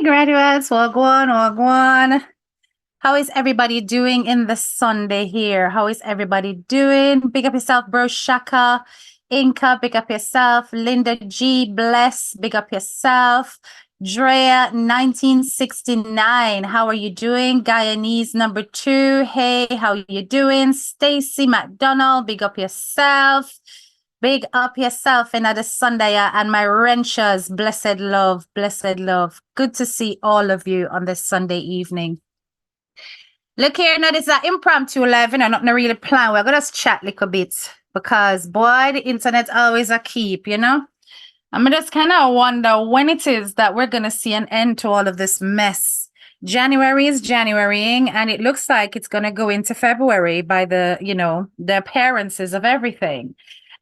Graduates, wagwan, wagwan. How is everybody doing in the Sunday here? How is everybody doing? Big up yourself, bro. Shaka, Inca, big up yourself. Linda G, bless, big up yourself. Drea, 1969. How are you doing? Guyanese number 2. Hey, how you doing? Stacy McDonald, big up yourself. Big up yourself another Sunday and my wrenchers. Blessed love, blessed love. Good to see all of you on this Sunday evening. Look here, now this is an impromptu live, and I'm not really plan. We're gonna chat a little bit because boy, the internet always a keep, you know. I'm just kind of wonder when it is that we're gonna see an end to all of this mess. January is Januarying, and it looks like it's gonna go into February by the appearances of everything.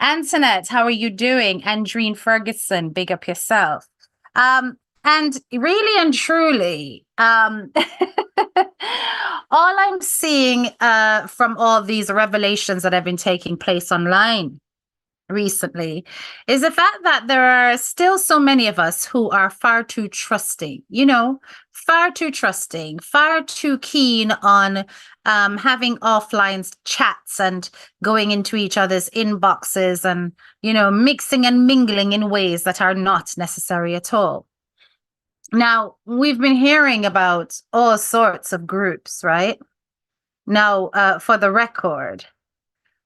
Antoinette, how are you doing? Andreen Ferguson, big up yourself. And really and truly, all I'm seeing from all these revelations that have been taking place online recently is the fact that there are still so many of us who are far too trusting, far too trusting, far too keen on having offline chats and going into each other's inboxes and, mixing and mingling in ways that are not necessary at all. Now, we've been hearing about all sorts of groups, right? Now, for the record,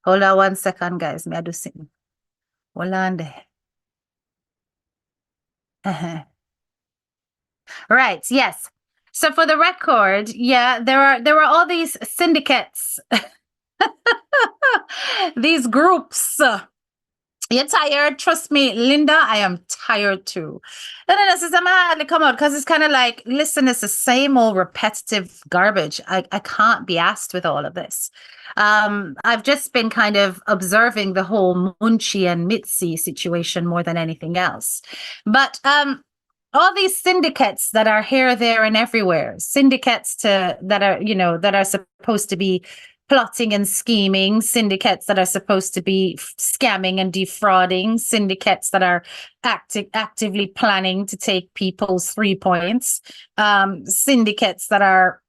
hold on 1 second, guys. May I do something? Hold on there. Right, yes. So for the record, yeah, there are all these syndicates, these groups. You're tired? Trust me, Linda, I am tired too. And then this is come out because it's kind of like, listen, it's the same old repetitive garbage. I can't be asked with all of this. I've just been kind of observing the whole Munchie and Mitzie situation more than anything else. But all these syndicates that are here, there, and everywhere, syndicates that are supposed to be plotting and scheming, syndicates that are supposed to be scamming and defrauding, syndicates that are actively planning to take people's 3 points, syndicates that are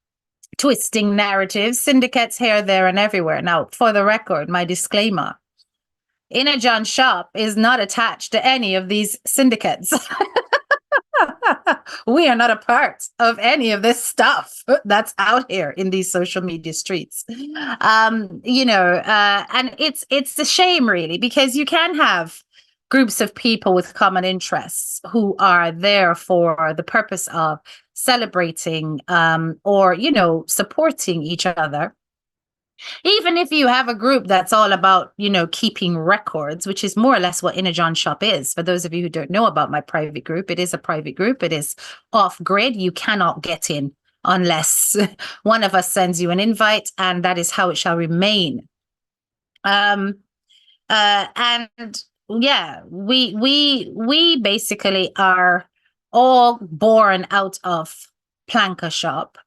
twisting narratives, syndicates here, there, and everywhere. Now, for the record, my disclaimer, Inner John Shop is not attached to any of these syndicates. We are not a part of any of this stuff that's out here in these social media streets. And it's a shame, really, because you can have groups of people with common interests who are there for the purpose of celebrating or supporting each other. Even if you have a group that's all about, keeping records, which is more or less what Inner John Shop is. For those of you who don't know about my private group, it is a private group. It is off grid. You cannot get in unless one of us sends you an invite, and that is how it shall remain. And yeah, we basically are all born out of Planker Shop.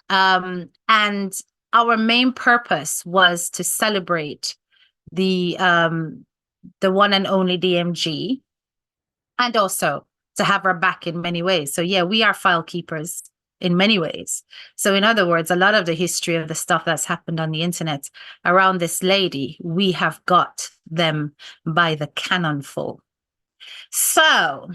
And our main purpose was to celebrate the one and only DMG, and also to have her back in many ways. So yeah, we are file keepers in many ways. So in other words, a lot of the history of the stuff that's happened on the internet around this lady, we have got them by the cannonful. So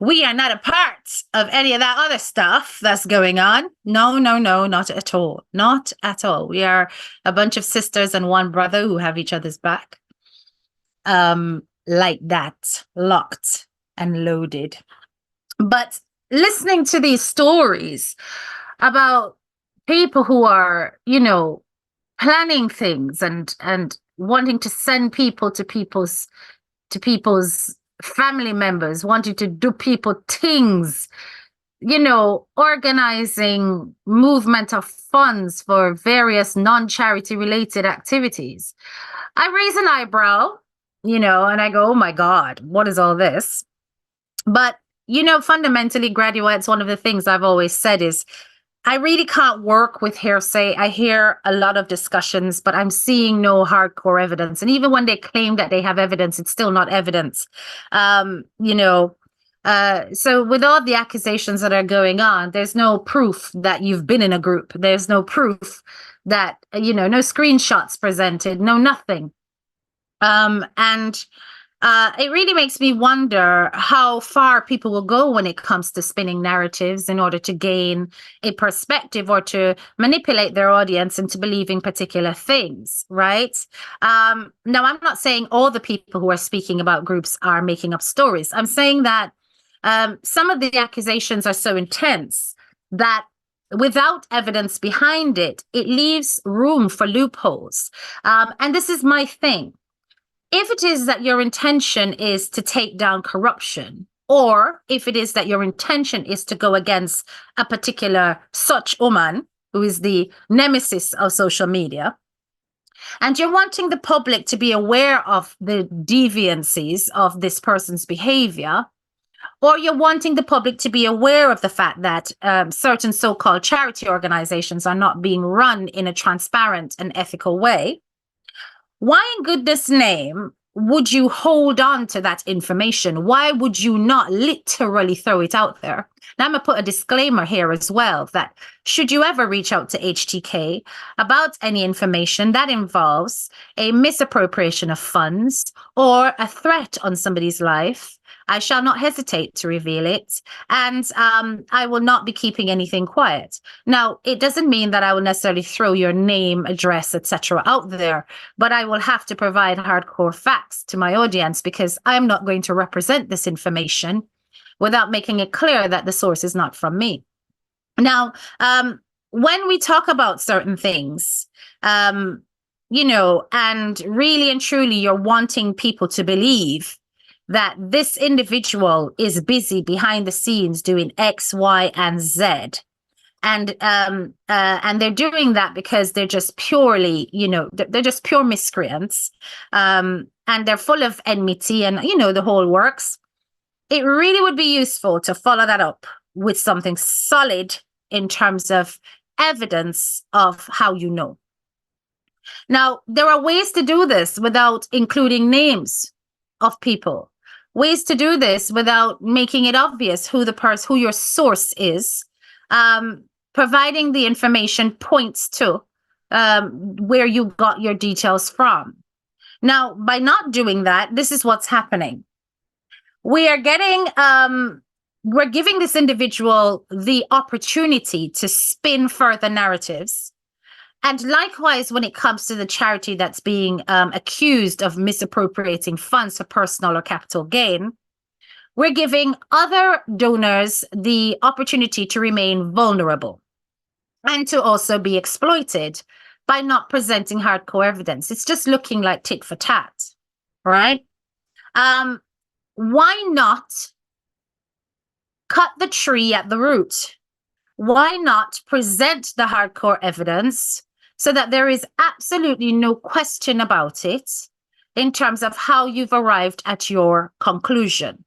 we are not a part of any of that other stuff that's going on. No, not at all. Not at all. We are a bunch of sisters and one brother who have each other's back. Like that, locked and loaded. But listening to these stories about people who are, planning things and wanting to send people to people's family members, wanting to do people things, organizing movement of funds for various non-charity related activities. I raise an eyebrow, and I go, oh my God, what is all this? But, fundamentally, graduates, one of the things I've always said is I really can't work with hearsay. I hear a lot of discussions, but I'm seeing no hardcore evidence. And even when they claim that they have evidence, it's still not evidence. So with all the accusations that are going on, there's no proof that you've been in a group. There's no proof that, no screenshots presented, no nothing. And it really makes me wonder how far people will go when it comes to spinning narratives in order to gain a perspective or to manipulate their audience into believing particular things, right? Now, I'm not saying all the people who are speaking about groups are making up stories. I'm saying that some of the accusations are so intense that without evidence behind it, it leaves room for loopholes. And this is my thing. If it is that your intention is to take down corruption, or if it is that your intention is to go against a particular such woman who is the nemesis of social media, and you're wanting the public to be aware of the deviancies of this person's behavior, or you're wanting the public to be aware of the fact that certain so-called charity organizations are not being run in a transparent and ethical way, why in goodness name would you hold on to that information? Why would you not literally throw it out there? Now, I'm going to put a disclaimer here as well that should you ever reach out to HTK about any information that involves a misappropriation of funds or a threat on somebody's life, I shall not hesitate to reveal it, and I will not be keeping anything quiet. Now, it doesn't mean that I will necessarily throw your name, address, etc. out there, but I will have to provide hardcore facts to my audience because I'm not going to represent this information without making it clear that the source is not from me. Now, when we talk about certain things, and really and truly you're wanting people to believe that this individual is busy behind the scenes doing X, Y, and Z. And they're doing that because they're just purely, they're just pure miscreants. And they're full of enmity and, the whole works. It really would be useful to follow that up with something solid in terms of evidence of how you know. Now, there are ways to do this without including names of people. Ways to do this without making it obvious who your source is, providing the information points to where you got your details from. Now, by not doing that, this is what's happening. We're giving this individual the opportunity to spin further narratives. And likewise, when it comes to the charity that's being accused of misappropriating funds for personal or capital gain, we're giving other donors the opportunity to remain vulnerable and to also be exploited by not presenting hardcore evidence. It's just looking like tit for tat, right? Why not cut the tree at the root? Why not present the hardcore evidence so that there is absolutely no question about it in terms of how you've arrived at your conclusion?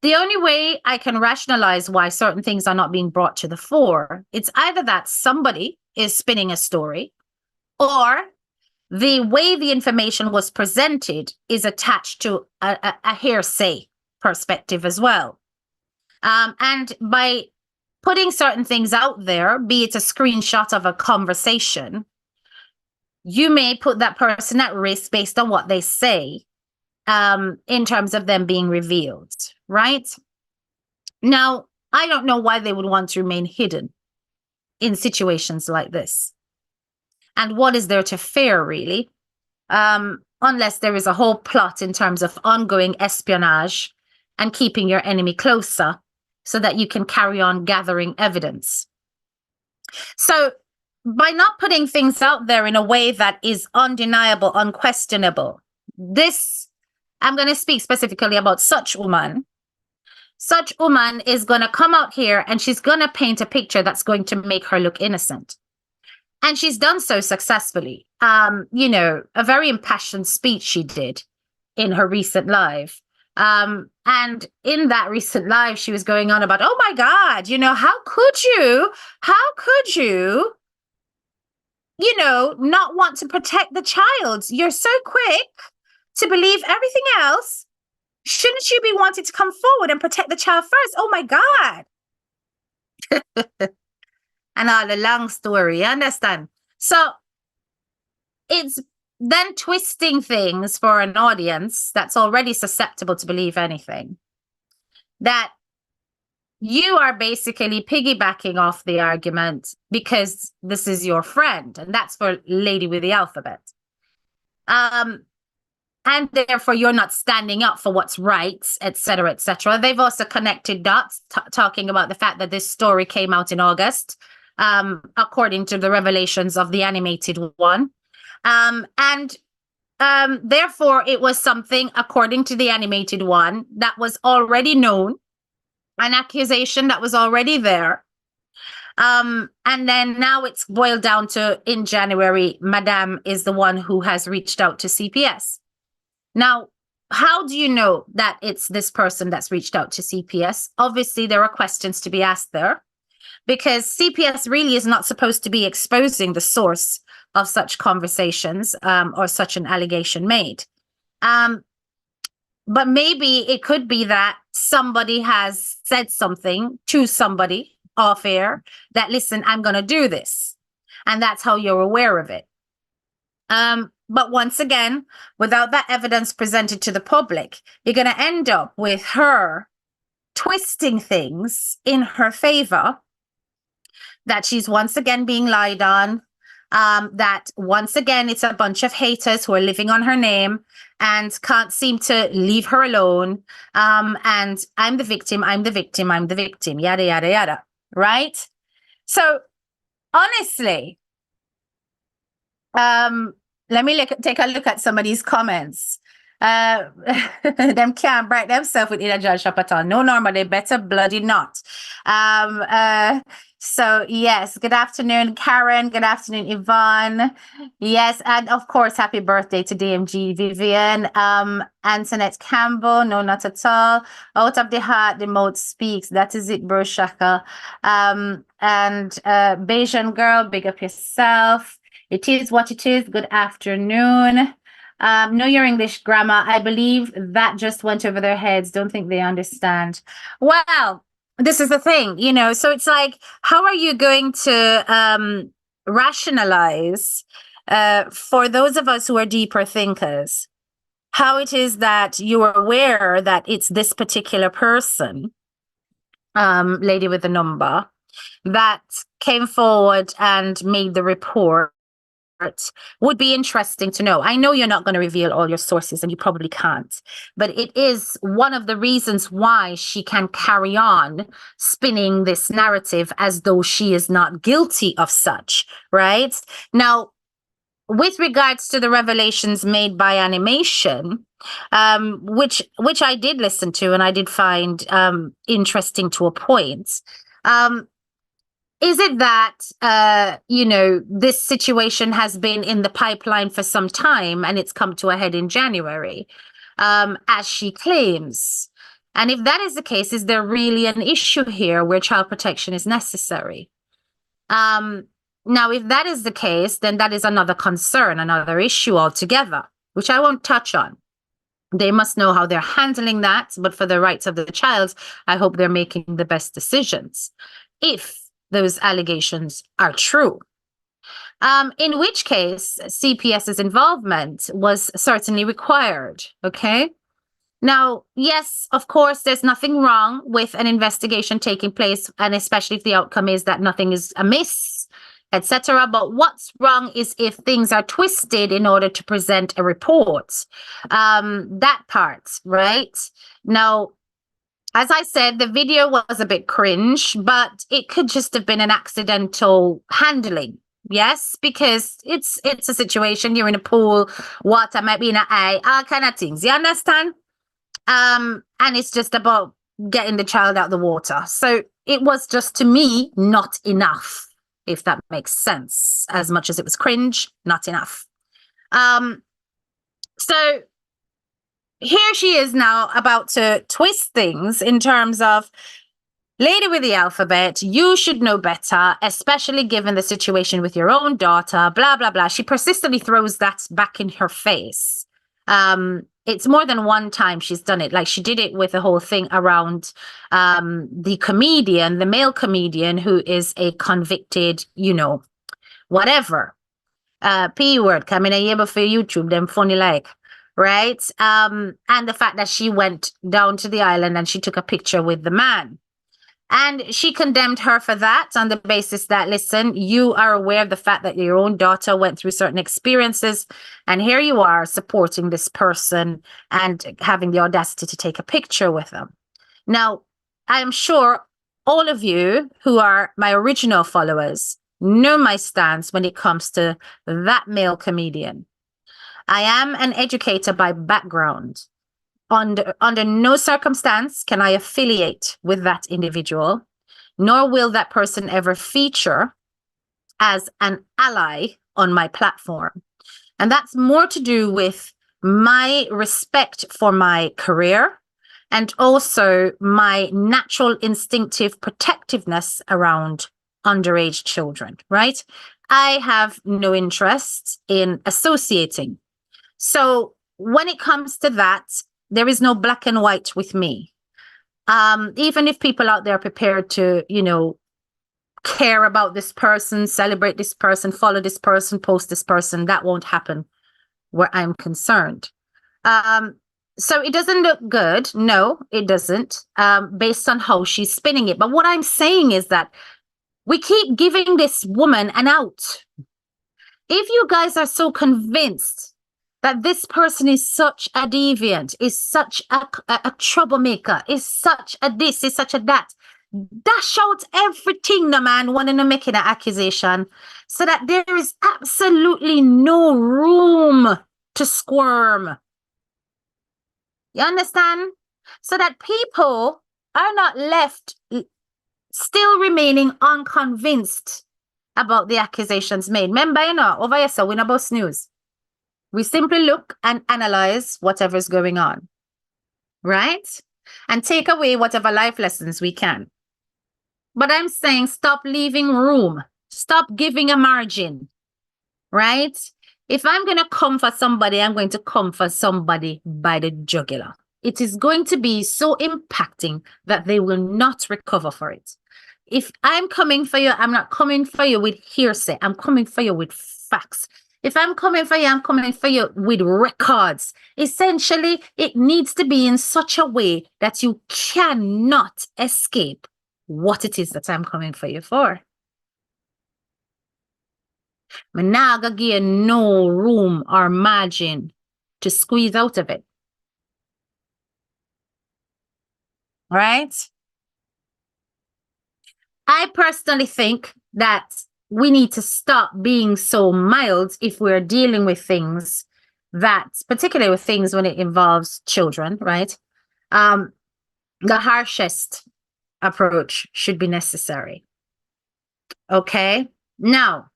The only way I can rationalize why certain things are not being brought to the fore, it's either that somebody is spinning a story, or the way the information was presented is attached to a hearsay perspective as well. And by putting certain things out there, be it a screenshot of a conversation, you may put that person at risk based on what they say in terms of them being revealed, right? Now, I don't know why they would want to remain hidden in situations like this. And what is there to fear, really? Unless there is a whole plot in terms of ongoing espionage and keeping your enemy closer so that you can carry on gathering evidence. So by not putting things out there in a way that is undeniable, unquestionable, I'm going to speak specifically about such woman. Such woman is going to come out here and she's going to paint a picture that's going to make her look innocent. And she's done so successfully. A very impassioned speech she did in her recent live. And in that recent live, she was going on about, oh my God, how could you, not want to protect the child? You're so quick to believe everything else Shouldn't you be wanting to come forward and protect the child first? Oh my God. And all the long story, you understand? So it's then twisting things for an audience that's already susceptible to believe anything. That you are basically piggybacking off the argument because this is your friend, and that's for Lady with the Alphabet. And therefore you're not standing up for what's right, etc., etc. They've also connected dots, talking about the fact that this story came out in August, according to the revelations of the animated one. And therefore it was something, according to the animated one, that was already known, an accusation that was already there. And then now it's boiled down to, in January, Madame is the one who has reached out to CPS. Now, how do you know that it's this person that's reached out to CPS? Obviously, there are questions to be asked there, because CPS really is not supposed to be exposing the source of such conversations or such an allegation made. But maybe it could be that somebody has said something to somebody off air that, listen, I'm going to do this. And that's how you're aware of it. But once again, without that evidence presented to the public, you're going to end up with her twisting things in her favor, that she's once again being lied on, that once again, it's a bunch of haters who are living on her name and can't seem to leave her alone. And I'm the victim, I'm the victim, I'm the victim, yada, yada, yada, right? So honestly, let me take a look at some of these comments. Them can't bright themselves with a judge shop at all. No, Norma, they better bloody not. So yes, good afternoon, Karen. Good afternoon, Yvonne. Yes, and of course, happy birthday to DMG Vivian. Antoinette Campbell, no, not at all. Out of the heart, the mouth speaks. That is it, bro, Shaka. And Bayesian girl, big up yourself. It is what it is. Good afternoon. Know your English grammar. I believe that just went over their heads. Don't think they understand. Well, this is the thing, you know, so it's like, how are you going to rationalize for those of us who are deeper thinkers, how it is that you are aware that it's this particular person, lady with the number, that came forward and made the report? Would be interesting to know. I know you're not going to reveal all your sources, and you probably can't, but it is one of the reasons why she can carry on spinning this narrative as though she is not guilty of such, right? Now, with regards to the revelations made by animation, which I did listen to and I did find interesting to a point, is it that, you know, this situation has been in the pipeline for some time and it's come to a head in January, as she claims? And if that is the case, is there really an issue here where child protection is necessary? Now, if that is the case, then that is another concern, another issue altogether, which I won't touch on. They must know how they're handling that. But for the rights of the child, I hope they're making the best decisions, if those allegations are true. In which case, CPS's involvement was certainly required, okay? Now, yes, of course, there's nothing wrong with an investigation taking place, and especially if the outcome is that nothing is amiss, etc. But what's wrong is if things are twisted in order to present a report. That part, right? Now, as I said, the video was a bit cringe, but it could just have been an accidental handling. Yes, because it's a situation, you're in a pool, water might be in an eye, all kind of things. You understand? And it's just about getting the child out of the water. So it was just, to me, not enough, if that makes sense. As much as it was cringe, not enough. So here she is now about to twist things in terms of, lady with the alphabet, you should know better, especially given the situation with your own daughter, blah, blah, blah. She persistently throws that back in her face. It's more than one time she's done it. Like she did it with the whole thing around the comedian, the male comedian who is a convicted, whatever. P word coming a year before YouTube, them funny like, right? And the fact that she went down to the island and she took a picture with the man. And she condemned her for that on the basis that, listen, you are aware of the fact that your own daughter went through certain experiences, and here you are supporting this person and having the audacity to take a picture with them. Now, I am sure all of you who are my original followers know my stance when it comes to that male comedian. I am an educator by background. Under no circumstance can I affiliate with that individual, nor will that person ever feature as an ally on my platform. And that's more to do with my respect for my career and also my natural instinctive protectiveness around underage children, right? I have no interest in associating. So when it comes to that, there is no black and white with me. Even if people out there are prepared to, care about this person, celebrate this person, follow this person, post this person, that won't happen where I'm concerned. So it doesn't look good. No, it doesn't, based on how she's spinning it. But what I'm saying is that we keep giving this woman an out. If you guys are so convinced that this person is such a deviant, is such a troublemaker, is such a this, is such a that, dash out everything, the man, wanting to make an accusation so that there is absolutely no room to squirm. You understand? So that people are not left still remaining unconvinced about the accusations made. Remember, over here, so we're not about news. We simply look and analyze whatever's going on, right? And take away whatever life lessons we can. But I'm saying stop leaving room. Stop giving a margin, right? If I'm going to come for somebody, I'm going to come for somebody by the jugular. It is going to be so impacting that they will not recover for it. If I'm coming for you, I'm not coming for you with hearsay. I'm coming for you with facts. If I'm coming for you, I'm coming for you with records. Essentially, it needs to be in such a way that you cannot escape what it is that I'm coming for you for. I'm not going to give you no room or margin to squeeze out of it. Right? I personally think that we need to stop being so mild if we're dealing with things that, particularly with things when it involves children, right? The harshest approach should be necessary. Okay? Now,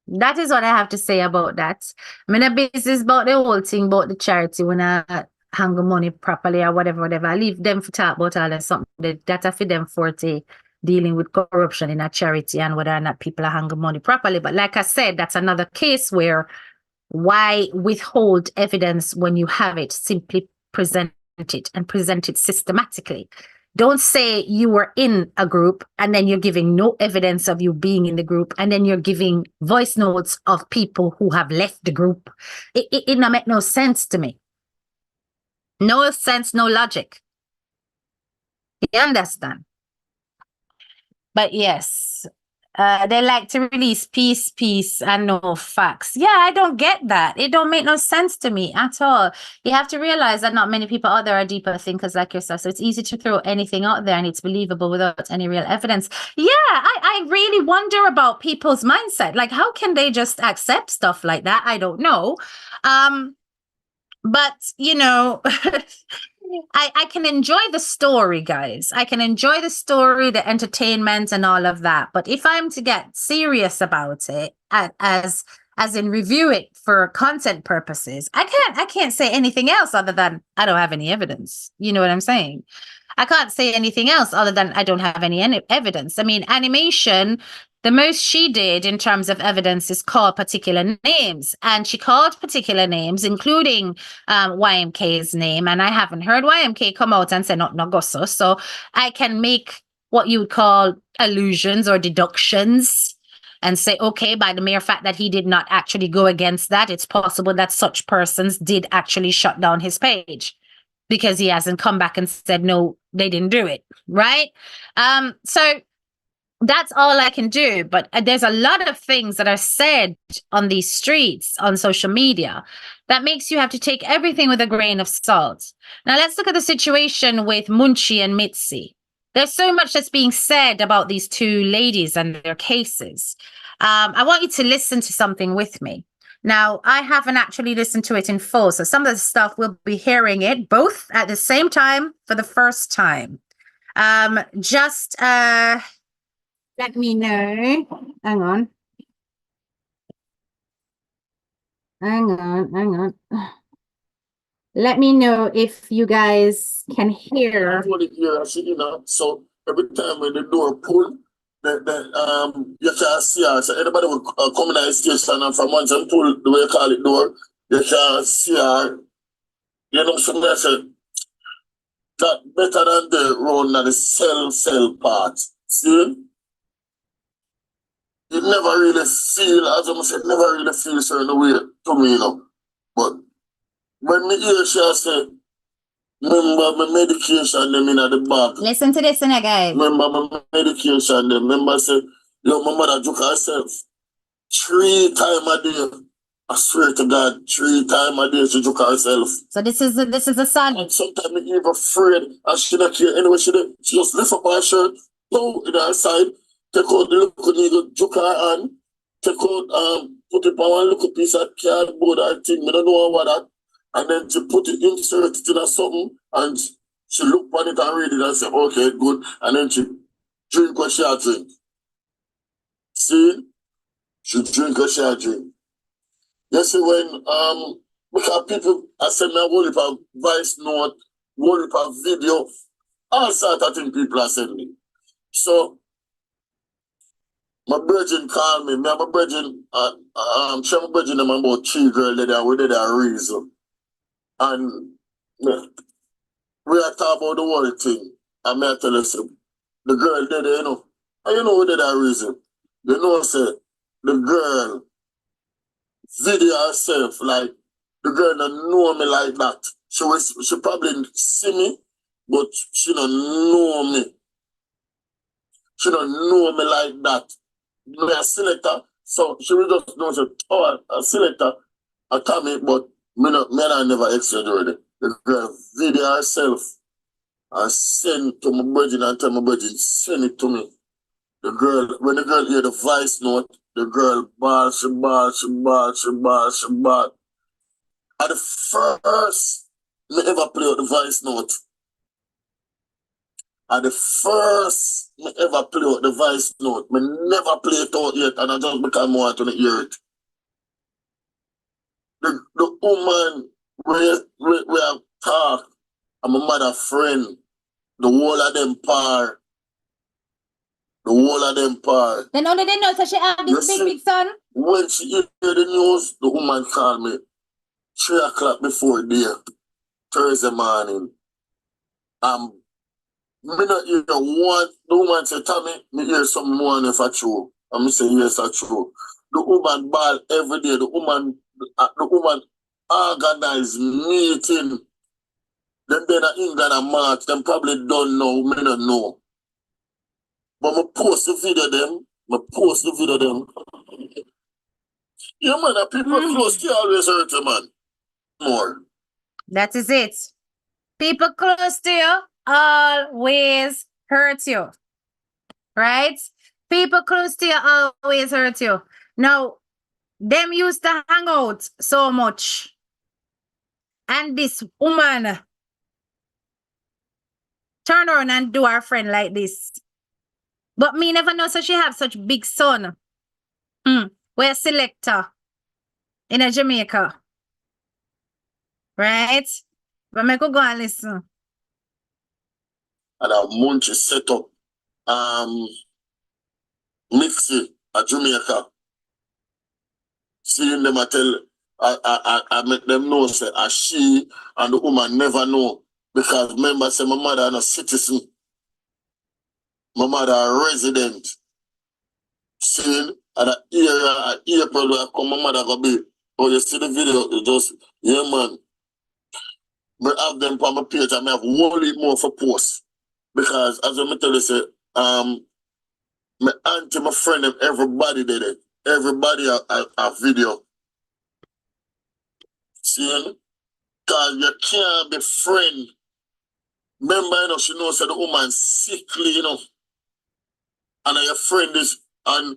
that is what I have to say about that. I'm in a business about the whole thing, about the charity, when I hang the money properly or whatever. I leave them to talk about all that something that I feed them forte dealing with corruption in a charity and whether or not people are handling money properly. But like I said, that's another case where why withhold evidence when you have it? Simply present it and present it systematically. Don't say you were in a group and then you're giving no evidence of you being in the group and then you're giving voice notes of people who have left the group. It don't make no sense to me. No sense, no logic. You understand? But yes, they like to release peace, and no facts. Yeah, I don't get that. It don't make no sense to me at all. You have to realize that not many people out there are deeper thinkers like yourself. So it's easy to throw anything out there and it's believable without any real evidence. Yeah, I really wonder about people's mindset. Like, how can they just accept stuff like that? I don't know. But, I can enjoy the story, guys. I can enjoy the story, the entertainment and all of that. But if I'm to get serious about it, as in review it for content purposes, I can't say anything else other than I don't have any evidence. You know what I'm saying? I can't say anything else other than I don't have any evidence. I mean, animation The most she did in terms of evidence is call particular names. And she called particular names, including YMK's name. And I haven't heard YMK come out and say not Nogoso. So I can make what you would call allusions or deductions and say, okay, by the mere fact that he did not actually go against that, it's possible that such persons did actually shut down his page because he hasn't come back and said, no, they didn't do it. Right. So that's all I can do. But there's a lot of things that are said on these streets, on social media, that makes you have to take everything with a grain of salt. Now, let's look at the situation with Munchi and Mitzie. There's so much that's being said about these two ladies and their cases. I want you to listen to something with me. Now, I haven't actually listened to it in full, so some of the stuff we'll be hearing it both at the same time for the first time. Let me know. Hang on. Let me know if you guys can hear. So every time when the door pull, you can see her. So anybody will come in the station and from once and pull the way you call it door, you can see her. You know, so I said that better than the road and the cell part. See? You never really feel, as I said, never really feel certain way to me, you know. But when me hear she say, remember my medication them in the bag. Listen to this, guys. Remember my medication them. Remember say, yo, my mother took herself 3 times a day. I swear to God, 3 times a day she took herself. So this is the son. And sometimes me even afraid, and she not care anyway. She just lift up her shirt, go in her side. Take out the little needle, juke her hand, take out, put it on one little piece of cardboard or thing, I don't know what that. And then she put it, insert it in something, and she look on it and read it and say, okay, good. And then she drink what she drink. See? She drink what she drink. You see, when, because people, I send me a whole heap of voice note, whole heap of video, all sorts of things people are sending me. So, my brethren called me. My brethren, share my brethren them about 3 girls that we did a reason. And we are talking about the whole thing. And I tell us, the girl did it, you know. And you know we did a reason. You know, say, the girl video herself, like, the girl don't know me like that. She probably see me, but she don't know me. She don't know me like that. Me a selector, so she will just know say, oh, a selector, a Tommy, but me not never exaggerate. The girl video herself and send to my brethren and tell my brethren, send it to me. The girl, when the girl hear the voice note, the girl bawl, she bawl. At the first me ever play out the voice note. At the first me ever play out the voice note, me never play it out yet, and I just become more to hear it. The woman we have talked, and my mother friend, the whole of them par. Then only they know that she had this big son. When she hear the news, the woman called me 3 o'clock before day, Thursday morning. Me not hear one. The woman said, Tommy, me hear something more if I true. And me say, yes, I true. The woman ball every day. The woman organize meeting. Them been in England and March. Them probably don't know. Me not know. But me post the video them. Yeah, man, the people close to you always hurt you, man. More. That is it. People close to you always hurt you. Right? People close to you always hurt you. Now, them used to hang out so much. And this woman turn around and do her friend like this. But me never know so she have such big son. We're a selector in a Jamaica. Right? But me go and listen. And a Munchi set up Mitzie, a Jamaica. Seeing them, I make them know, say, she and the woman never know. Because remember, say, my mother is a citizen. My mother a resident. Seeing at the area, April, where I come, my mother go be. Oh, you see the video, you just, yeah, man. But have them on my page, I may have one lead more for post. Because, as I tell you, say, my auntie, my friend, and everybody did it. Everybody a video. See? Because you can't be friend. Remember, you know, she knows that the woman sickly, you know. And your friend is, and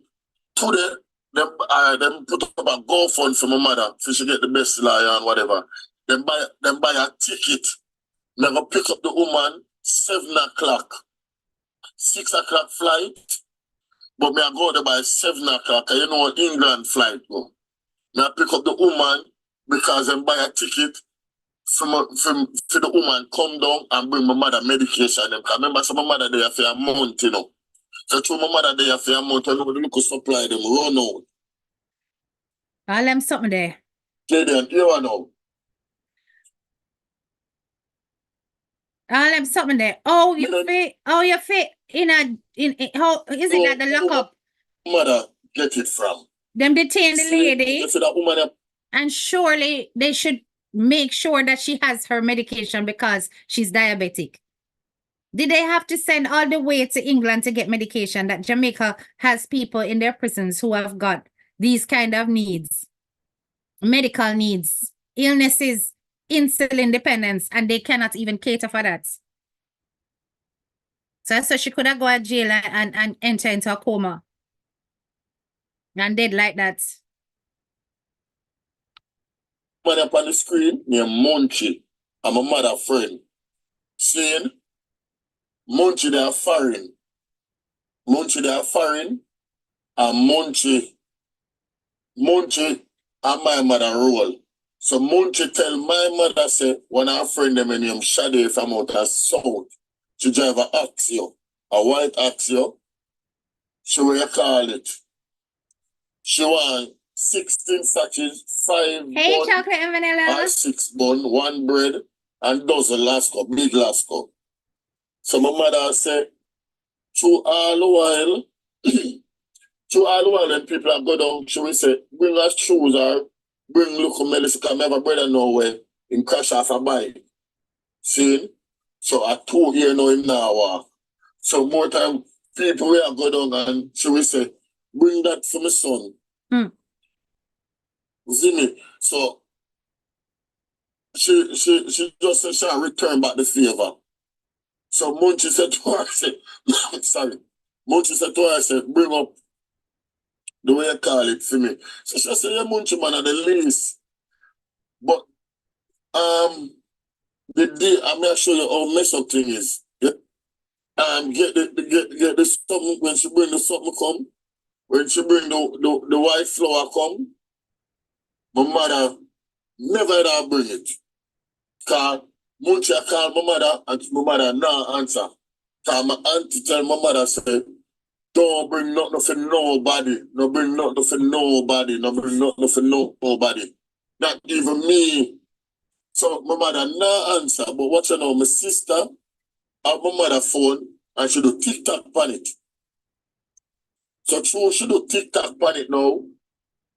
today, them put up a GoFund for my mother, so she get the best lawyer and whatever. Then buy a ticket. Then go pick up the woman, 7 o'clock. 6 o'clock flight. But me I go there by 7 o'clock, you know England flight go. Me I pick up the woman because I buy a ticket for the woman come down and bring my mother medication. Because remember, so my mother there for a month, you know. So through my mother there for a month, I know the local supply them run out. All them something there. They don't hear now. All them something there. Oh, you fit. Oh, you fit in how is it that the lockup? Mother get it from. Them detain the lady. So that woman, and surely they should make sure that she has her medication because she's diabetic. Did they have to send all the way to England to get medication? That Jamaica has people in their prisons who have got these kind of needs, medical needs, illnesses, insulin dependence, and they cannot even cater for that. So she could have gone to jail and enter into a coma and dead like that. Man up on the screen named Munchie. I'm a mother friend. Saying Munchie they are foreign. Munchie they are foreign. And Munchie and my mother roll. So Munchie tell my mother say when our friend them name Shade from out of South. She drive a Axio, a white Axio. She will call it. She want 16 sachets, 5 Hey, bun, chocolate and vanilla. or 6 bun, 1 bread, and dozen last cup, big last cup. So my mother said, through all the while, when people are go down, she will say, bring us shoes or bring local medicine, because I have a brother nowhere in crash off a bike. See? So I 2 years now him now walk. So more time, people will go down and she will say, bring that for my son. See me? So she just said she'll return back the favor. So Munchie said to her, I said, sorry. Munchie said to her, I said, bring up the way you call it for me. So she said, yeah, Munchie man at the least. But the day I'm gonna show you how mess up thing is. Yeah? Get the something when she bring the something come. When she bring the white flour come, my mother never had bring it. Cause Munchie call my mother and my mother now answer. Cause my auntie tell my mother say, don't bring nothing for nobody. No bring nothing for nobody. No bring nothing for nobody. Not even me. So my mother now answer. But what you know, my sister have my mother phone and she do TikTok on it. So true, she do TikTok on it now.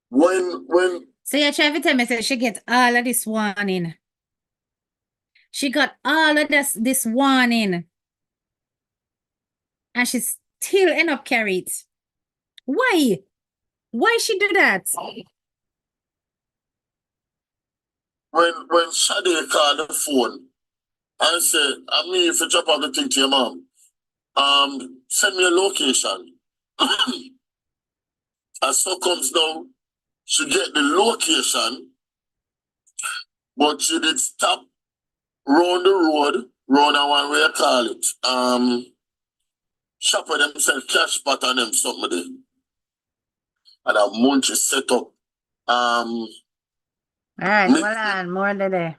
When So you're trying to tell me that she get all of this warning. She got all of this warning. And she still end up carry it. Why? Why she do that? when Shade called the phone and said, I mean if you drop off the thing to your mom, send me a location. As so comes now, she get the location, but she did stop round the road, round a one way you call it. Shopper them sell cash pot on them something there. And a Munchie set up. All right, hold on, more today.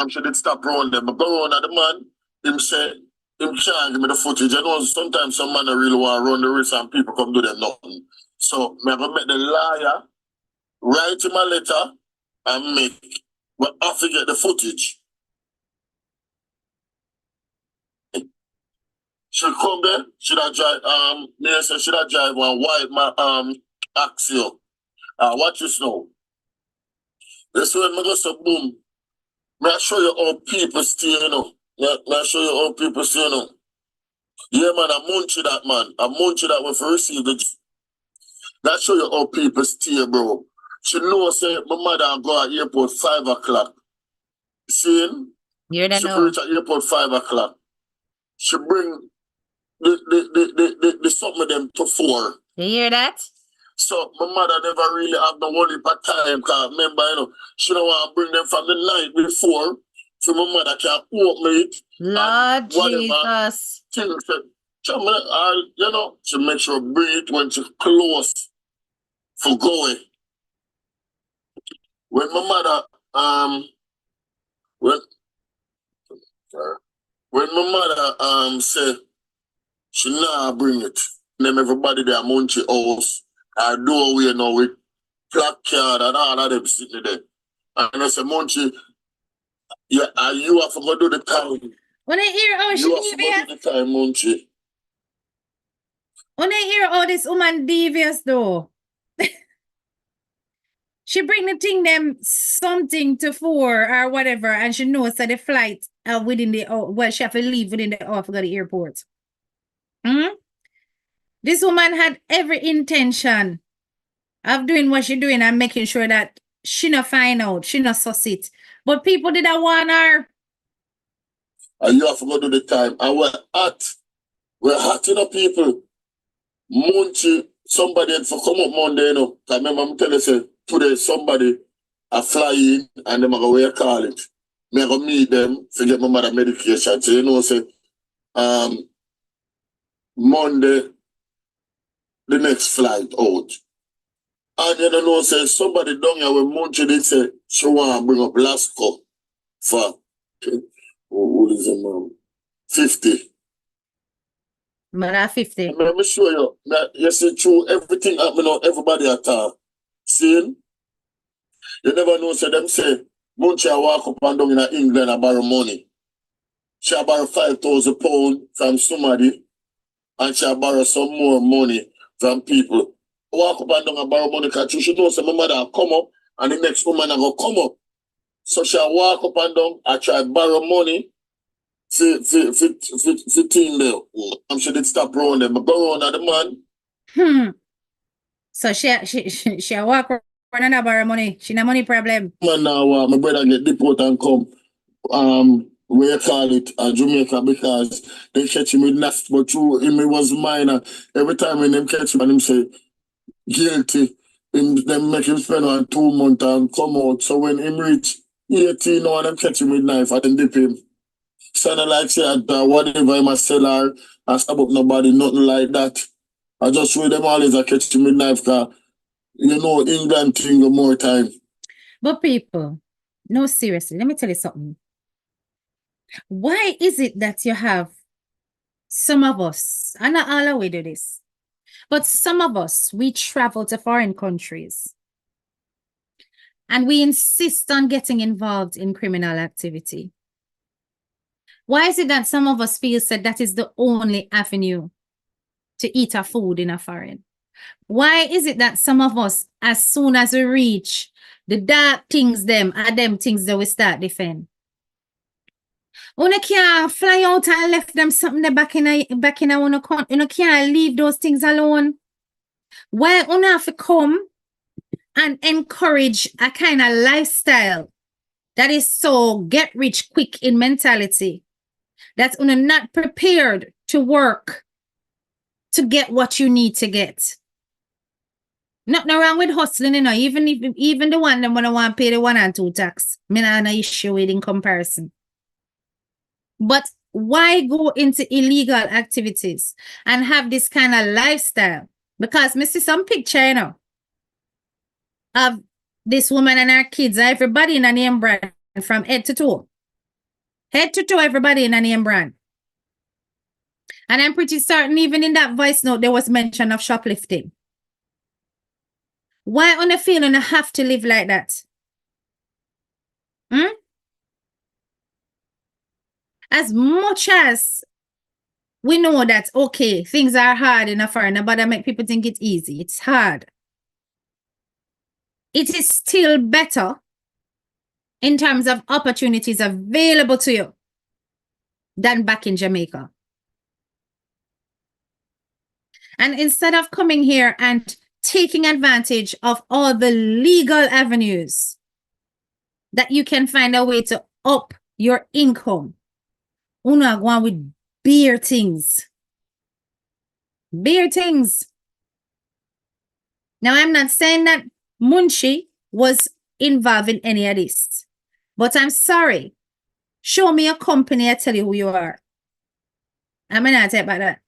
She did stop round them. But go round at the man, him say, him can't give me the footage. I know sometimes some man really want to run the risk and people come do them nothing. So I'm going to make the lawyer write him a letter and make, but I have to get the footage. She come there, should I drive, should I drive one white Axio? Watch this now. This when I go so boom. May I show you how people stay, you know. May I show you how people stay, you know. Yeah, man, I munch that, man. I munch that when I receive it. That show you how people stay, bro. She knows, say, my mother go at airport 5 o'clock. See? You don't she know. reach at airport 5 o'clock. She bring the something of them to 4. You hear that? So my mother never really have no one at time, because remember, you know, she don't want to bring them from the night before, so my mother can open it. Lord Jesus. Things that, you know, she make sure breathe when she close for going. When my mother when my mother said she nah bring it, them everybody there munch house, our doorway, you know, with placard and all of them sitting there. And I said, Munchie, yeah, you have to go do the time. When I hear how you have to go do the time, Munchie. When I hear how this woman devious though. She bring the thing them something to 4 or whatever, and she knows that the flight within the she have to leave within the hour to go to the airport. This woman had every intention of doing what she doing and making sure that she not find out, she not suss it. But people did not want her. And you have to go do the time. And we're hot enough people. Munchie, somebody had to come up Monday, you know. I remember I'm telling you, today somebody are flying and them are going to call it. Me I go meet them to get my mother medication. So you know, say Monday, the next flight out. And you know, say somebody down here when Munchie did say she want to bring up Lasco for what is it, man? 50. Man, 50. Let me show you. You see, through everything happening on everybody at all. See? You never know, say them say, Munchie walk up and down in England and borrow money. She borrow £5,000 from somebody and she borrow some more money from people. Walk up and down and borrow money because she knows my mother will come up and the next woman will come up. So she walk up and down and try to borrow money for team there. I'm sure they stop around them. But go around at the man. So she walk around and borrow money. She no money problem. Man now my brother get deported and come where you call it Jamaica because they catch him with nasty, but true him it was minor. Every time when them catch him and him say guilty, them make him spend 2 months and come out. So when him reach 18 now and them catch him with knife and then dip him. Sound like say whatever him a sell her and stab up nobody, nothing like that. I just read them always a catch him with knife because you know England thing more time. But people, no seriously, let me tell you something. Why is it that you have some of us, and not all we do this, but some of us, we travel to foreign countries and we insist on getting involved in criminal activity? Why is it that some of us feel that is the only avenue to eat our food in a foreign? Why is it that some of us, as soon as we reach the dark things, them things that we start defend? Una can't fly out and left them something there back in a una can't leave those things alone. Why una have to come and encourage a kind of lifestyle that is so get rich quick in mentality, that una not prepared to work to get what you need to get? Nothing wrong with hustling, you know, even the one that want to pay the 1 and 2 tax. Me not an issue with in comparison. But why go into illegal activities and have this kind of lifestyle? Because I see some picture, you know, of this woman and her kids, everybody in a name brand from head to toe. Head to toe, everybody in a name brand. And I'm pretty certain even in that voice note, there was mention of shoplifting. Why on a feeling I have to live like that? Hmm? As much as we know that, okay, things are hard in a foreign, but I make people think it's easy. It's hard. It is still better in terms of opportunities available to you than back in Jamaica. And instead of coming here and taking advantage of all the legal avenues that you can find a way to up your income, una go on with beer things. Beer things. Now, I'm not saying that Munshi was involved in any of this, but I'm sorry. Show me a company, I tell you who you are. I'm not talking about that.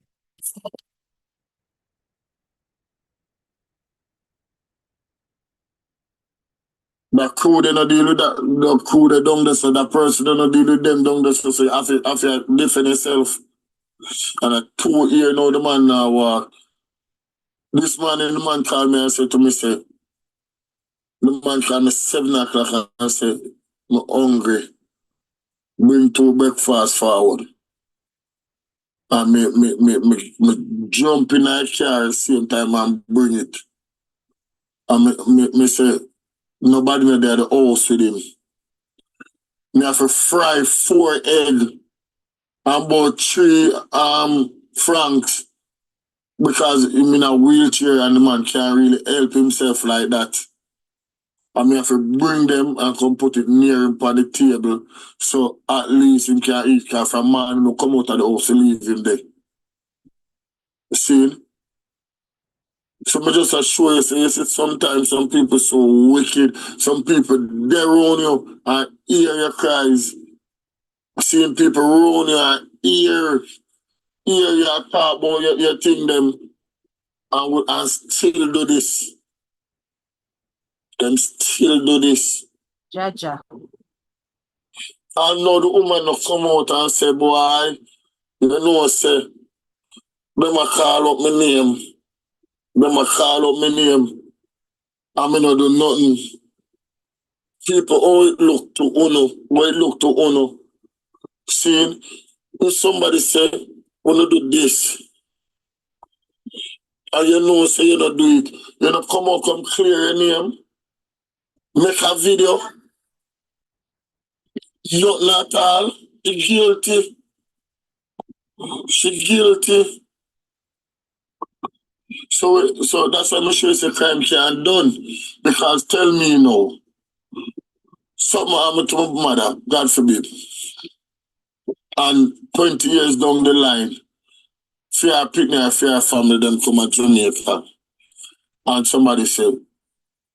The crew they not deal with that. The crew they don't so that person they not deal with them don't so you have to defend yourself. And a 2 year now the man now walk. This morning the man called me and said to me, say, the man called me 7 o'clock and said, I'm hungry. Bring 2 breakfast forward. And me jump in the car at the same time and bring it. And me say, nobody not there at the house with him. Me have to fry 4 eggs and about 3 francs because I'm in a wheelchair and the man can't really help himself like that. And me have to bring them and come put it near him on the table so at least he can eat, because from man no come out of the house and leave him there. See? So I just assure you, say, sometimes some people so wicked, some people they ruin you and hear your cries. Seeing people ruin you and hear you talk about your thing them and still do this. Them still do this. Jaja. I know the woman no come out and say, boy, you know, say, them a call up my name. Them a call up my name. I mean, no do nothing. People always look to Uno. Why look to Uno? See, if somebody say, wanna do this, and you know, say you don't do it, you don't come out, come clear your name, make a video, nothing at all, she guilty. She guilty. So that's why I'm sure it's a crime can't done. Because tell me now, something happened to my mother, God forbid. And 20 years down the line, fear picnic, fear family, them come to Jamaica. And somebody said,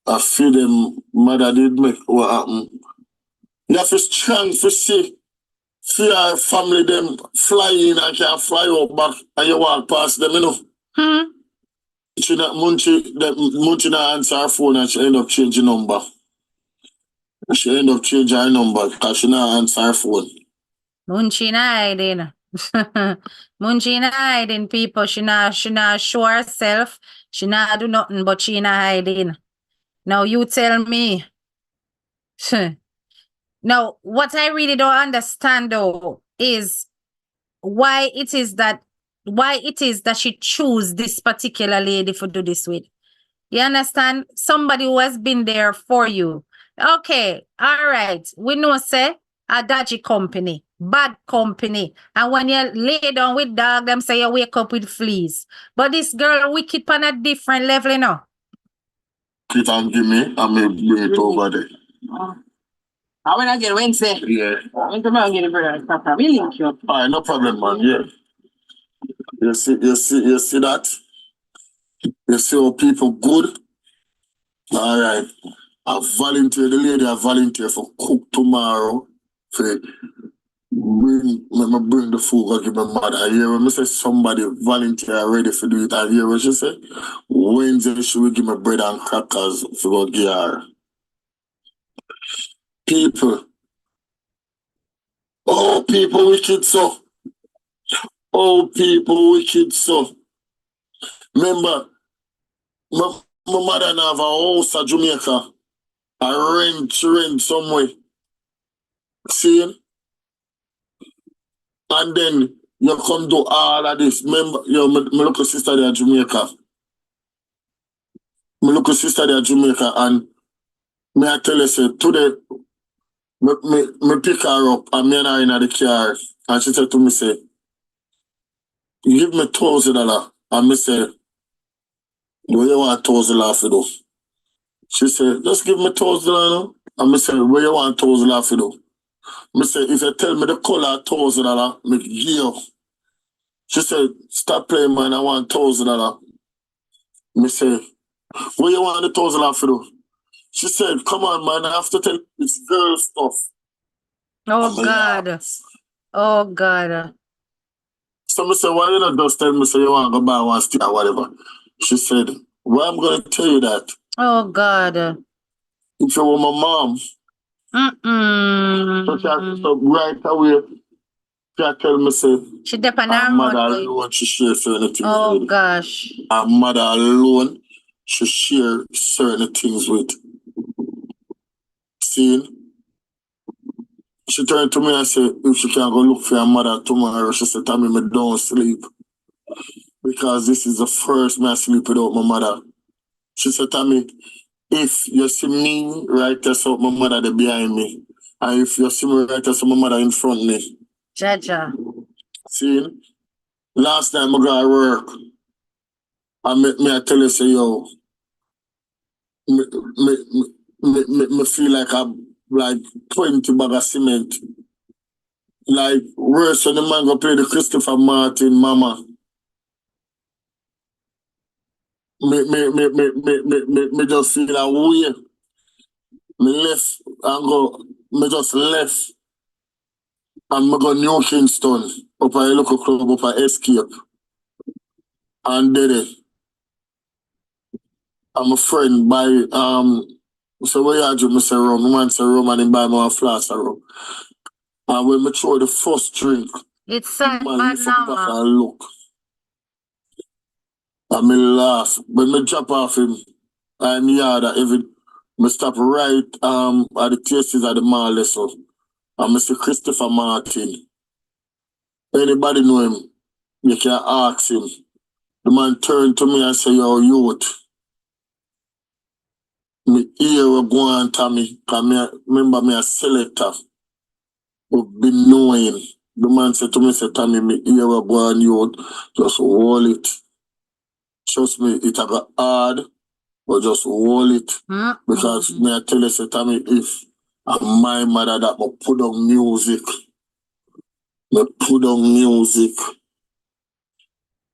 I feel them mother did make what happened. You have to strong to see fear family them fly in and can fly out back and you walk past them, you know. She not Munchi not answer her phone and she end up changing number. She end up changing her number because she not answer her phone. Munchi not hiding. Munchi not hiding, people. She not show herself. She not do nothing, but she not hiding. Now you tell me. Now, what I really don't understand though is why it is that she choose this particular lady to do this with. You understand? Somebody who has been there for you. Okay, all right. We know, say, a dodgy company, bad company. And when you lay down with dog, them say you wake up with fleas. But this girl wicked on a different level, you know. It and give me, and me bring it over there. I when I get Wednesday. Yeah. I'm going to get a brother. Papa, we link you up. All right, no problem, man. Yeah. You see that? You see how people good? All right. I volunteer, the lady I volunteer for cook tomorrow. For bring the food, I give my mother. I hear when I say somebody volunteer ready for do it. I hear what she say. Wednesday she will give me bread and crackers for go give her. People. Oh, people wicked so. Oh, people wicked so. Remember, my mother have a house at Jamaica. I rent somewhere. See? And then you come do all of this. Remember, my little sister there at Jamaica. My little sister there at Jamaica, and me I tell you, say, today, me pick her up and me and her in the car. And she said to me, say, you give me $1,000. And me say, what you want $1,000 for do? She said, just give me $1,000. And me say, what you want $1,000 for do? Me say, if you tell me the color $1,000, me give you. She said, stop playing, man, I want $1,000. Me say, what you want the $1,000 for do? She said, come on, man, I have to tell you this girl stuff. Oh, God. Oh, God. So I said, why you not just tell me, say you want to go buy one stick or whatever? She said, why I'm going to tell you that? Oh, God. If you were my mom, so right away, she tell me, say, she depend her on mother alone, she share certain things oh, with. gosh. Her mother alone, she share certain things with. See? She turned to me and said, if she can go look for her mother tomorrow, she said, Tommy, me don't sleep. Because this is the first me I sleep without my mother. She said, Tommy, if you see me right there, so my mother there behind me. And if you see me right there, so my mother in front of me. Jaja. See? Last time I got to work, I tell you, say, yo, me feel like I'm like 20 bag of cement. Like, worse when the man go play the Christopher Martin, mama. Me just feel that way. Me left and go, me just left. And me go New Kingston, up a local club, up a Escape. And did it. I'm a friend by, so where you do, me say rum, the man say rum and he buy me a flask of rum. And when me throw the first drink, It's so man bad lift up back now. and look. And me laugh. When me drop off him, I'm yard at every, me stop right at the tastes at the mall lesson. And me see Christopher Martin. Anybody know him, you can ask him. The man turned to me and say, yo, youth. Me ear will go on Tommy, because me remember me a selector who been knowing. The man said to me, say, Tommy, me ear will go on youth. Just hold it. Trust me, it a got hard, but just hold it. Because me I tell you, say, Tommy, if my mother that me put on music, me put on music,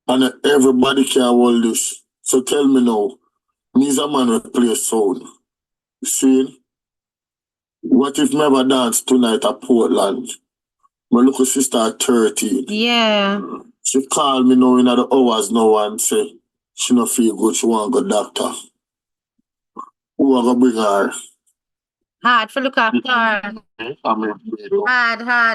and everybody can hold this. So tell me now, me is a man who play sound. See? What if me ever dance tonight at Portland? My little sister at 13. Yeah. She called me now in the hours now and say she not feel good, she want to go doctor. Who are gonna bring her? Hard for look after her. Hard.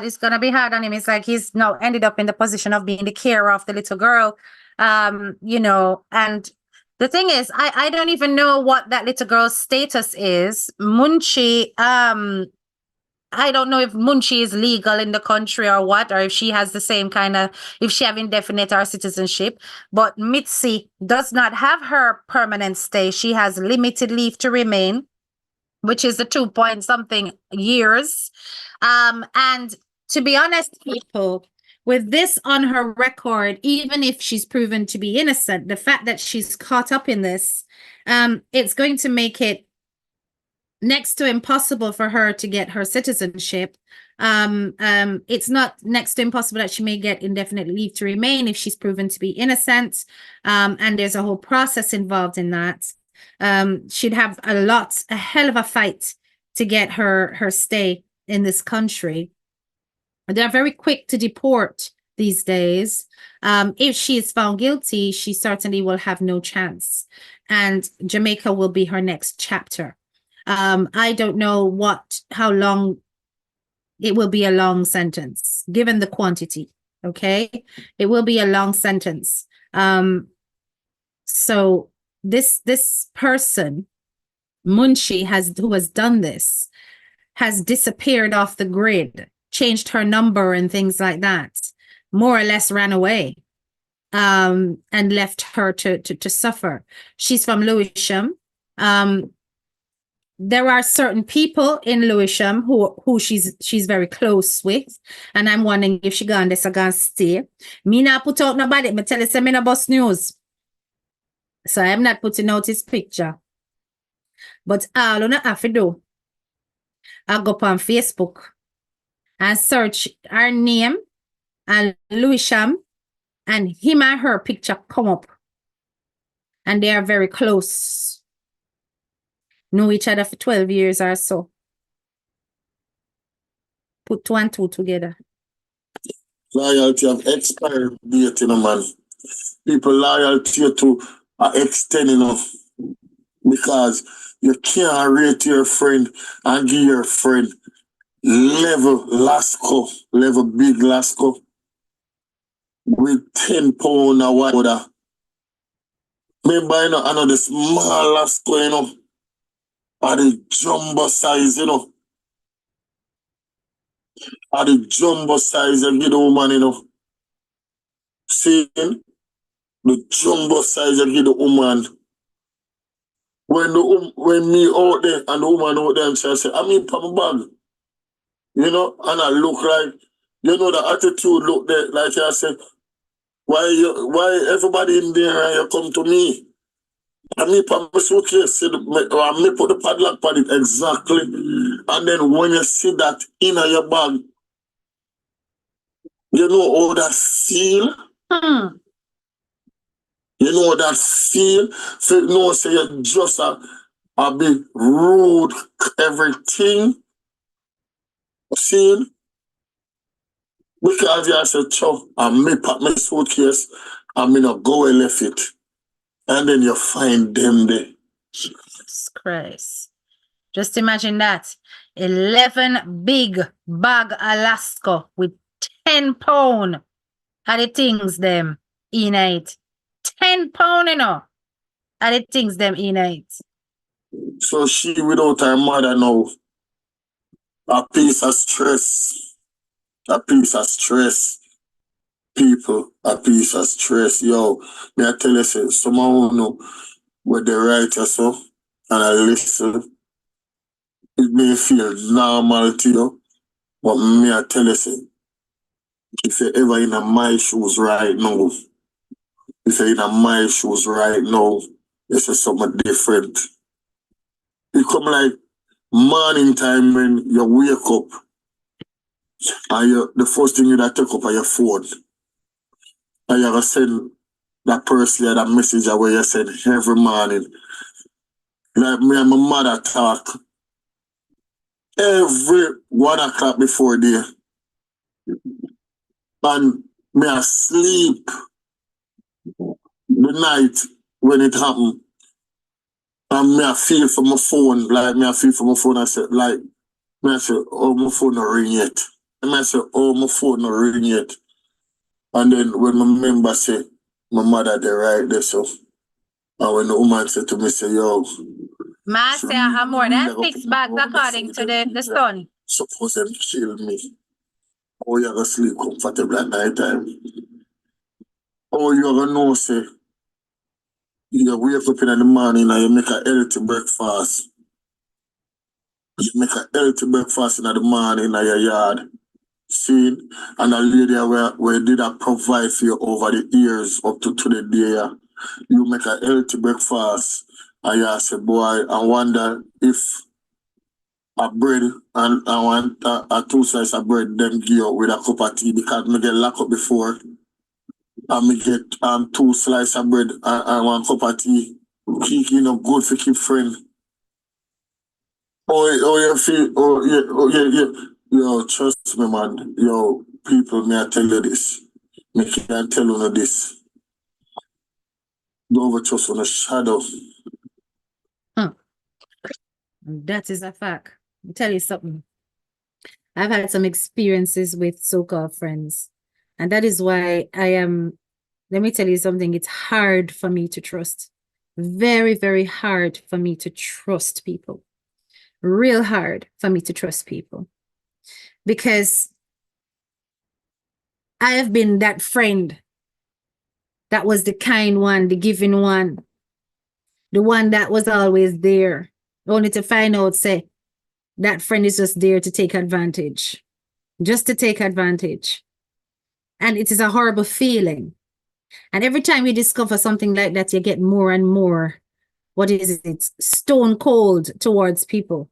It's gonna be hard on him. It's like he's now ended up in the position of being the carer of the little girl. You know, and the thing is, I don't even know what that little girl's status is. Munchie, I don't know if Munchie is legal in the country or what, or if she has the same kind of, if she have indefinite or citizenship. But Mitzie does not have her permanent stay. She has limited leave to remain, which is the 2 point something years. And to be honest, people, with this on her record, even if she's proven to be innocent, the fact that she's caught up in this, it's going to make it next to impossible for her to get her citizenship. It's not next to impossible that she may get indefinite leave to remain if she's proven to be innocent. And there's a whole process involved in that. She'd have a hell of a fight to get her stay in this country. They're very quick to deport these days. If she is found guilty, she certainly will have no chance. And Jamaica will be her next chapter. I don't know how long it will be a long sentence, given the quantity Okay, it will be a long sentence. So this person, Munshi, who has done this, has disappeared off the grid, changed her number and things like that, more or less ran away, and left her to suffer. She's from Lewisham. There are certain people in Lewisham who she's very close with, and I'm wondering if she gone this or gonna stay. Me not put out nobody, me tell you say me no bust news. So I'm not putting out his picture. But all you have to do, I go up on Facebook and search her name and Lewisham, and him and her picture come up. And they are very close. Know each other for 12 years or so. Put 2 and 2 together. Loyalty have expired date, you know, man. People loyalty to are extending enough because you can't rate your friend and give your friend level Lasco, level big Lasco with 10 pound or whatever. Remember, you know, I know the small Lasco, you know, or the jumbo size, you know. Or the jumbo size you give the woman, you know. See, the jumbo size you give the woman. When me out there and the woman out there and she say, I mean, from bag, you know, and I look like, you know, the attitude look there, like I said, why everybody in there and you come to me? And me put my suitcase, me put the padlock on it exactly. And then when you see that in your bag, you know how that feel? You know that feel? So you know, say you just a bit rude, everything. See? Because you said, "Chow, I me pack my suitcase, and me not go and left it." And then you find them there. Jesus Christ. Just imagine that. 11 big bag Alaska with 10 pound are the things them in it. 10 pound, you know, are the things them in it. So she without her mother now, a piece of stress. A piece of stress. People, a piece of stress. Yo, me I tell you, say, someone who know what they write or so, and I listen, it may feel normal to you, but me I tell you, say, if you're ever in my shoes right now, if you're in my shoes right now, it's something different. It come like morning time when you wake up and the first thing you that take up are your phone. And you gotta send that person that message where you send every morning. Like me and my mother talk every 1 o'clock before there. And me I sleep the night when it happened. And me I feel for my phone, like me I feel for my phone. I said, like, me I say, oh, my phone not ring yet. And I say, oh, my phone not ring yet. And then when my member say, my mother they right there, so. And when the woman said to me, say, yo, Ma say I'm more than 6 bags according to the son. suppose them kill me. Oh, you gonna sleep comfortable at night time. Oh, you gonna know, say, you wake up in the morning and you make a healthy breakfast. You make a healthy breakfast in the morning in your yard. See? And a lady where did I provide for you over the years up to today. You make a healthy breakfast. And you say, boy, I wonder if a bread and I want a 2 slices of bread, then give you with a cup of tea because me get locked up before. And me get 2 slices of bread and 1 cup of tea. Kiki, you know, good for keep friend. You feel, yeah. Yo, trust me, man. Yo, people, may I tell you this? Me can't tell you this. Don't over trust on a shadow. That is a fact. I'll tell you something. I've had some experiences with so-called friends, And that is why let me tell you something, it's hard for me to trust. Very, very hard for me to trust people. Real hard for me to trust people. Because I have been that friend that was the kind one, the giving one, the one that was always there, only to find out, say, that friend is just there to take advantage, just to take advantage. And it is a horrible feeling. And every time you discover something like that, you get more and more, what is it, stone cold towards people.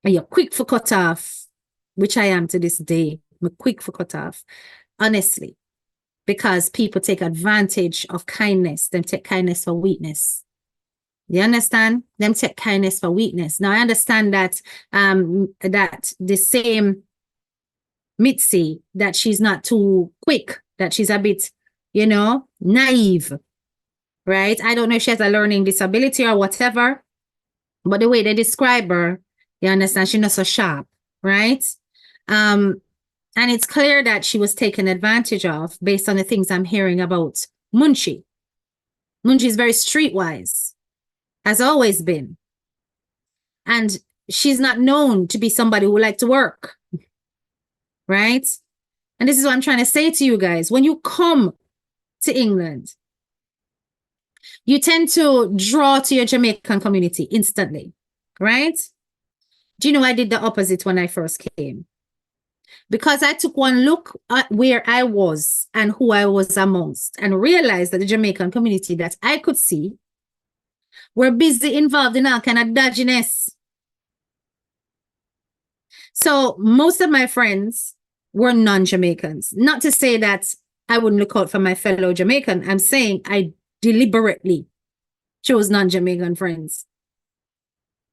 And you're quick for cut off, which I am to this day. I'm quick for cut off, honestly, because people take advantage of kindness. Them take kindness for weakness. You understand? Them take kindness for weakness. Now, I understand that that the same Mitzie, that she's not too quick, that she's a bit, naive, right? I don't know if she has a learning disability or whatever, but the way they describe her, you understand, she's not so sharp, right? And it's clear that she was taken advantage of based on the things I'm hearing about Munchie. Munchie is very streetwise, has always been. And she's not known to be somebody who like to work, right? And this is what I'm trying to say to you guys. When you come to England, you tend to draw to your Jamaican community instantly, right? Do you know I did the opposite when I first came? Because I took one look at where I was and who I was amongst and realized that the Jamaican community that I could see were busy involved in all kind of dodginess. So most of my friends were non-Jamaicans. Not to say that I wouldn't look out for my fellow Jamaican. I'm saying I deliberately chose non-Jamaican friends.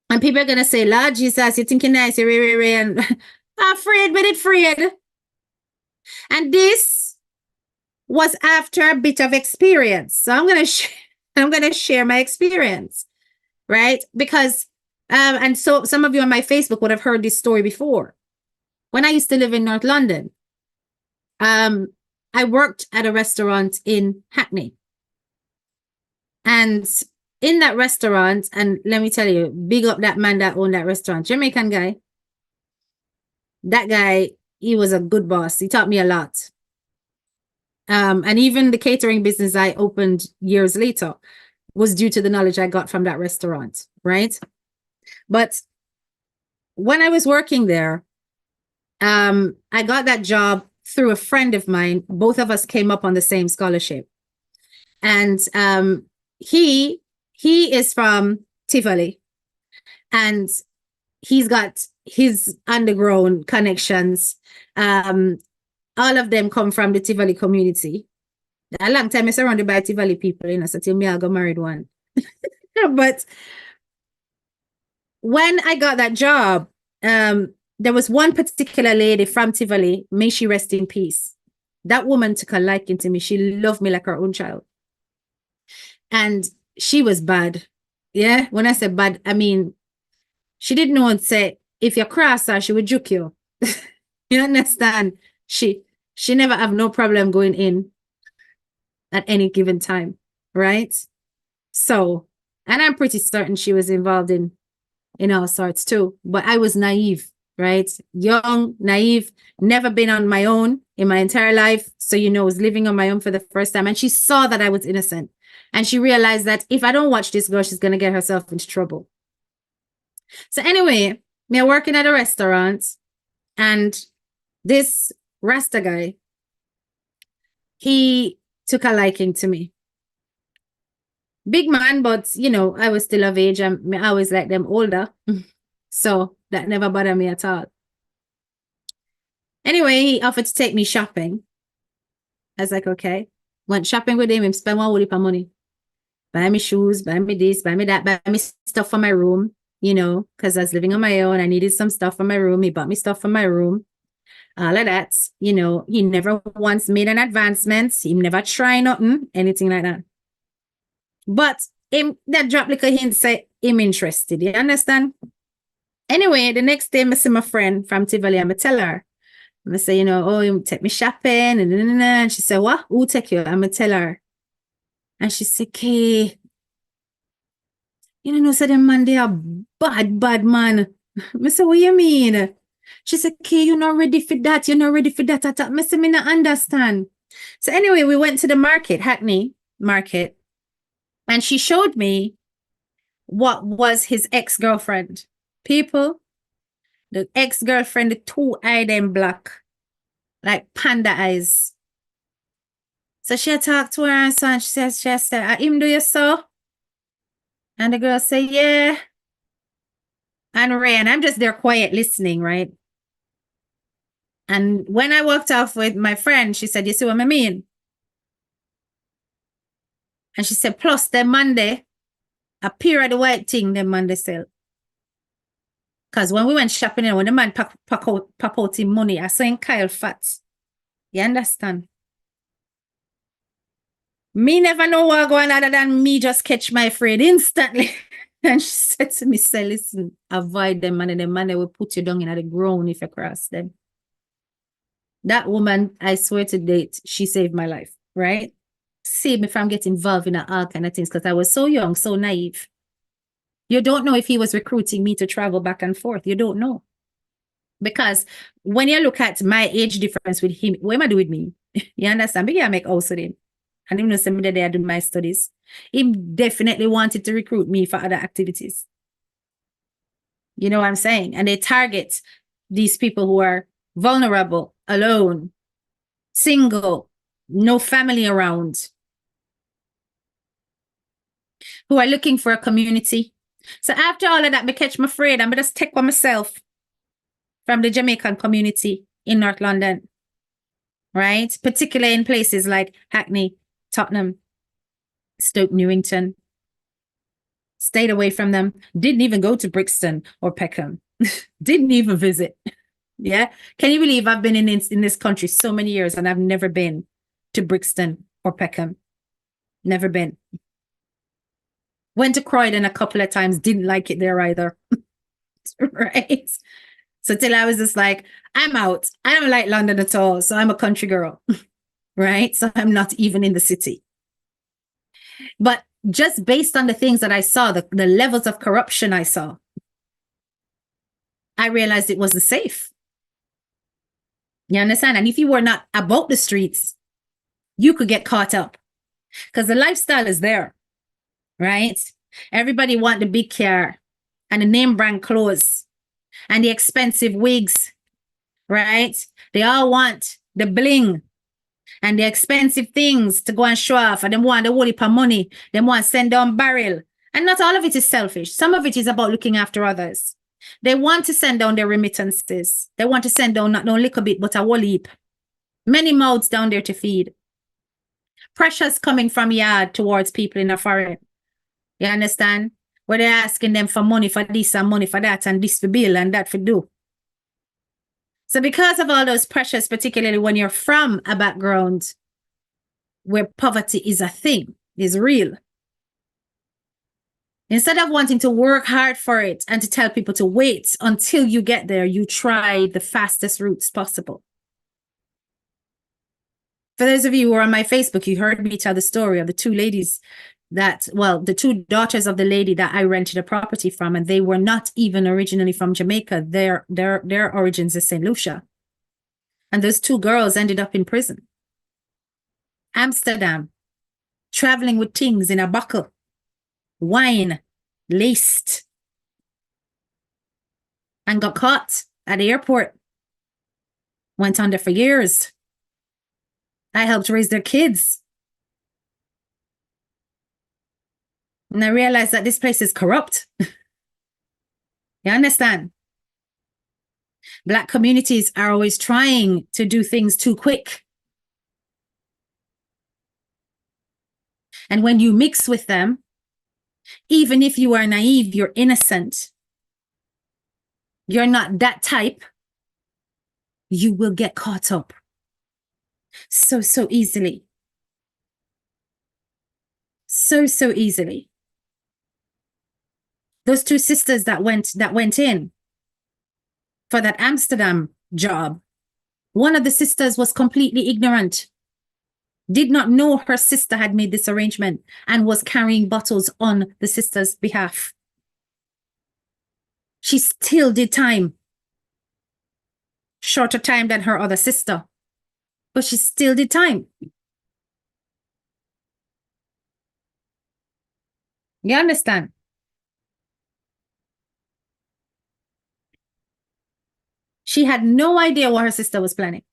And people are going to say, Lord Jesus, you're thinking nice, and afraid, but it's afraid. And this was after a bit of experience. So I'm going to share my experience, right? Because, and so some of you on my Facebook would have heard this story before. When I used to live in North London, I worked at a restaurant in Hackney. And in that restaurant, and let me tell you, big up that man that owned that restaurant, Jamaican guy. That guy, he was a good boss. He taught me a lot. And even the catering business I opened years later was due to the knowledge I got from that restaurant, right? But when I was working there, I got that job through a friend of mine. Both of us came up on the same scholarship. And he is from Tivoli. And he's got his underground connections. All of them come from the Tivoli community. A long time I surrounded by Tivoli people, so till me I got married one. But when I got that job, there was one particular lady from Tivoli, may she rest in peace. That woman took a liking to me. She loved me like her own child. And she was bad. Yeah, when I say bad, I mean, she didn't know and say, if you cross her, she would juke you. You understand? She never have no problem going in at any given time, right? So, and I'm pretty certain she was involved in all sorts too. But I was naive, right? Young, naive, never been on my own in my entire life. So, I was living on my own for the first time. And she saw that I was innocent. And she realized that if I don't watch this girl, she's going to get herself into trouble. So anyway, me working at a restaurant, and this Rasta guy, he took a liking to me. Big man, but I was still of age, and I always like them older. So that never bothered me at all. Anyway, he offered to take me shopping. I was like, okay. Went shopping with him spent one whole heap of money. Buy me shoes, buy me this, buy me that, buy me stuff for my room, because I was living on my own. I needed some stuff for my room. He bought me stuff for my room. All of that, he never once made an advancement. He never tried nothing, anything like that. But him, that drop like a hint say him interested. You understand? Anyway, the next day, I see my friend from Tivoli, and I tell her, I say, you know, oh, you take me shopping, and she said, what? Who take you? I'm gonna tell her. And she said, Kay, you know, so them man, they are bad man. I said, what you mean? She said, Kay, you're not ready for that. You're not ready for that. I said, me not understand. So anyway, we went to the market, Hackney Market, and she showed me what was his ex-girlfriend. People, the ex-girlfriend, the two eye them black, like panda eyes. So she talked to her and so and she said, him do you so? And the girl said, yeah. And Ray, and I'm just there quiet listening, right? And when I walked off with my friend, she said, you see what I mean? And she said, plus the Monday, appear at the white thing, the Monday sell. Because when we went shopping, and when the man pop out him money, I saw him Kyle fat. You understand? Me never know what going other than me just catch my friend instantly. And she said to me, say, listen, avoid them man, and the man they will put you down in the ground if you cross them. That woman, I swear to date, she saved my life, right? Saved me from getting involved in all kind of things because I was so young, so naive. You don't know if he was recruiting me to travel back and forth. You don't know. Because when you look at my age difference with him, what am I doing with me? You understand? But yeah, I make also then. And even though some day I do my studies, he definitely wanted to recruit me for other activities. You know what I'm saying? And they target these people who are vulnerable, alone, single, no family around, who are looking for a community. So after all of that, I catch my friend, I'm just take for myself from the Jamaican community in North London, right? Particularly in places like Hackney, Tottenham, Stoke Newington. Stayed away from them. Didn't even go to Brixton or Peckham. Didn't even visit. Yeah. Can you believe I've been in this country so many years and I've never been to Brixton or Peckham? Never been. Went to Croydon a couple of times. Didn't like it there either. Right. So till I was just like, I'm out. I don't like London at all. So I'm a country girl. Right. So I'm not even in the city. But just based on the things that I saw, the levels of corruption I saw, I realized it wasn't safe. You understand? And if you were not about the streets, you could get caught up because the lifestyle is there, right? Everybody want the big car and the name brand clothes and the expensive wigs, right? They all want the bling and the expensive things to go and show off, and them want the whole heap of money. Them want to send down barrel. And not all of it is selfish. Some of it is about looking after others. They want to send down their remittances. They want to send down not only a little bit, but a whole heap. Many mouths down there to feed. Pressures coming from yard towards people in a foreign. You understand? Where they're asking them for money for this and money for that and this for bill and that for do. So because of all those pressures, particularly when you're from a background where poverty is a thing, is real, instead of wanting to work hard for it and to tell people to wait until you get there, you try the fastest routes possible. For those of you who are on my Facebook, you heard me tell the story of the two ladies that, well, the two daughters of the lady that I rented a property from, and they were not even originally from Jamaica. Their origins is St. Lucia. And those two girls ended up in prison. Amsterdam, traveling with things in a buckle, wine, laced, and got caught at the airport. Went under for years. I helped raise their kids. And I realized that this place is corrupt. You understand? Black communities are always trying to do things too quick. And when you mix with them, even if you are naive, you're innocent, you're not that type, you will get caught up so easily. So easily. Those two sisters that went in for that Amsterdam job, One of the sisters was completely ignorant, did not know her sister had made this arrangement and was carrying bottles on the sister's behalf. She still did time. Shorter time than her other sister, but she still did time. You understand? She had no idea what her sister was planning.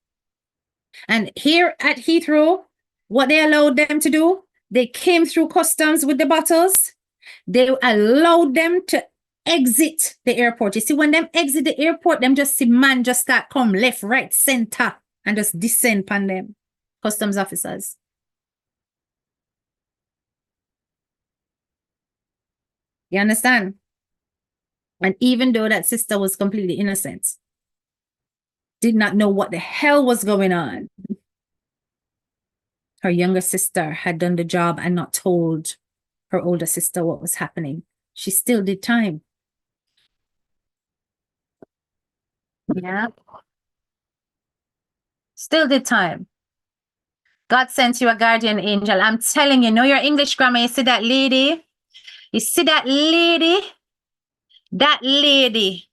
And here at Heathrow, what they allowed them to do, they came through customs with the bottles. They allowed them to exit the airport. You see, when them exit the airport, them just see man just start come left, right, center, and just descend upon them. Customs officers. You understand? And even though that sister was completely innocent, did not know what the hell was going on, her younger sister had done the job and not told her older sister what was happening. She still did time. Yeah. Still did time. God sent you a guardian angel. I'm telling you, know your English grammar. You see that lady? You see that lady? That lady.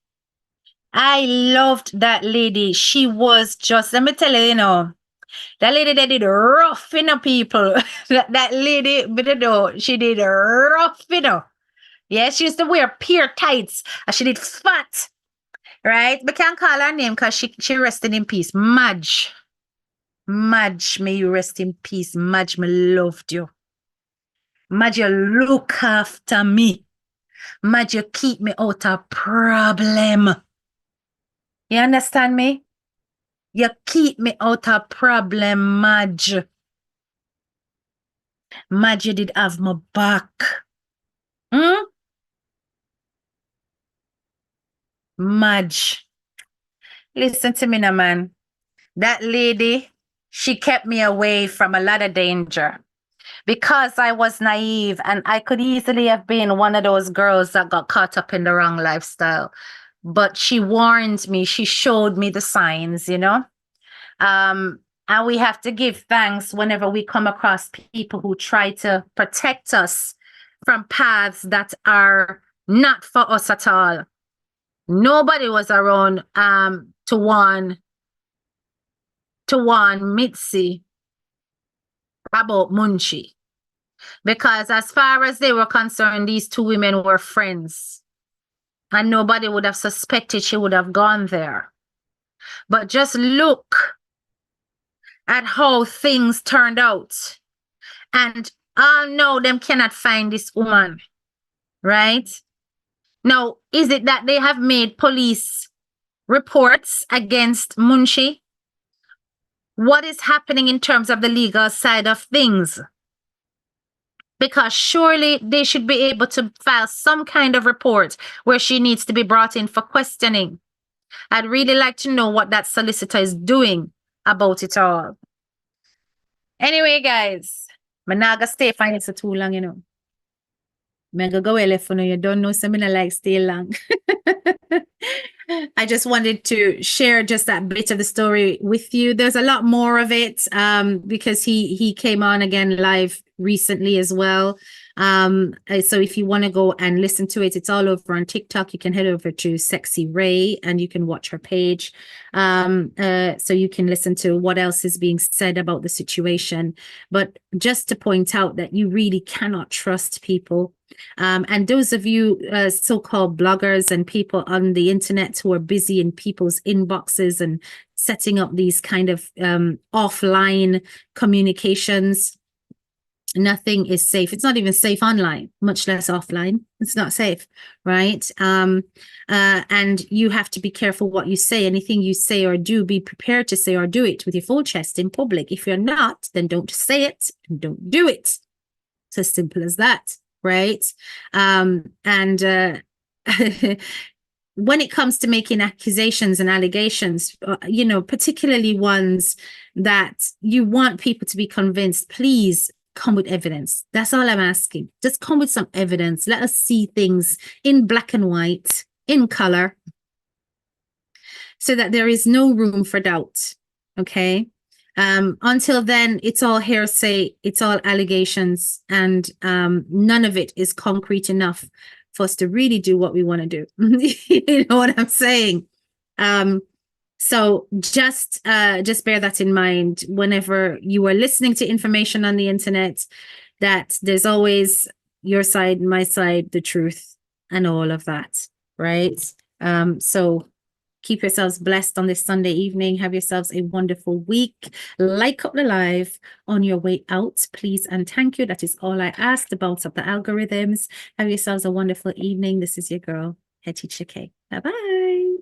I loved that lady. She was just, let me tell you, you know, that lady that did rough, you know, people. that lady, she did rough, you know. Yeah, she used to wear peer tights. And she did fat. Right? We can't call her name because she rested in peace. Madge. Madge, may you rest in peace. Madge, me loved you. Madge, you look after me. Madge, you keep me out of problem. You understand me? You keep me out of problem, Madge. Madge, you did have my back. Madge. Listen to me now, man. That lady, she kept me away from a lot of danger. Because I was naive and I could easily have been one of those girls that got caught up in the wrong lifestyle. But she warned me, she showed me the signs, you know. And we have to give thanks whenever we come across people who try to protect us from paths that are not for us at all. Nobody was around to warn Mitzie about Munchie. Because as far as they were concerned, these two women were friends. And nobody would have suspected she would have gone there. But just look at how things turned out. And all know them cannot find this woman. Right? Now, is it that they have made police reports against Munchie? What is happening in terms of the legal side of things? Because surely they should be able to file some kind of report where she needs to be brought in for questioning. I'd really like to know what that solicitor is doing about it all. Anyway, guys, I'm not gonna stay for it too long, you know. I'm gonna go away for now. You don't know, so I'm not like stay long. I just wanted to share just that bit of the story with you. There's a lot more of it because he came on again live recently as well. So if you want to go and listen to it, it's all over on TikTok. You can head over to Sexy Ray and you can watch her page. So you can listen to what else is being said about the situation. But just to point out that you really cannot trust people. And those of you so-called bloggers and people on the internet who are busy in people's inboxes and setting up these kind of offline communications, nothing is safe. It's not even safe online, much less offline. It's not safe, right? And you have to be careful what you say. Anything you say or do, be prepared to say or do it with your full chest in public. If you're not, then don't say it and don't do it. It's as simple as that, right? When it comes to making accusations and allegations, you know, particularly ones that you want people to be convinced, please come with evidence. That's all I'm asking. Just come with some evidence. Let us see things in black and white, in color, so that there is no room for doubt. Okay. Until then, it's all hearsay, it's all allegations, and none of it is concrete enough for us to really do what we want to do. You know what I'm saying? So just bear that in mind whenever you are listening to information on the internet, that there's always your side, my side, the truth, and all of that, right? So keep yourselves blessed on this Sunday evening. Have yourselves a wonderful week. Like up the live on your way out, please and thank you. That is all I ask to bounce up the algorithms. Have yourselves a wonderful evening. This is your girl, Hetty Chike. Bye-bye.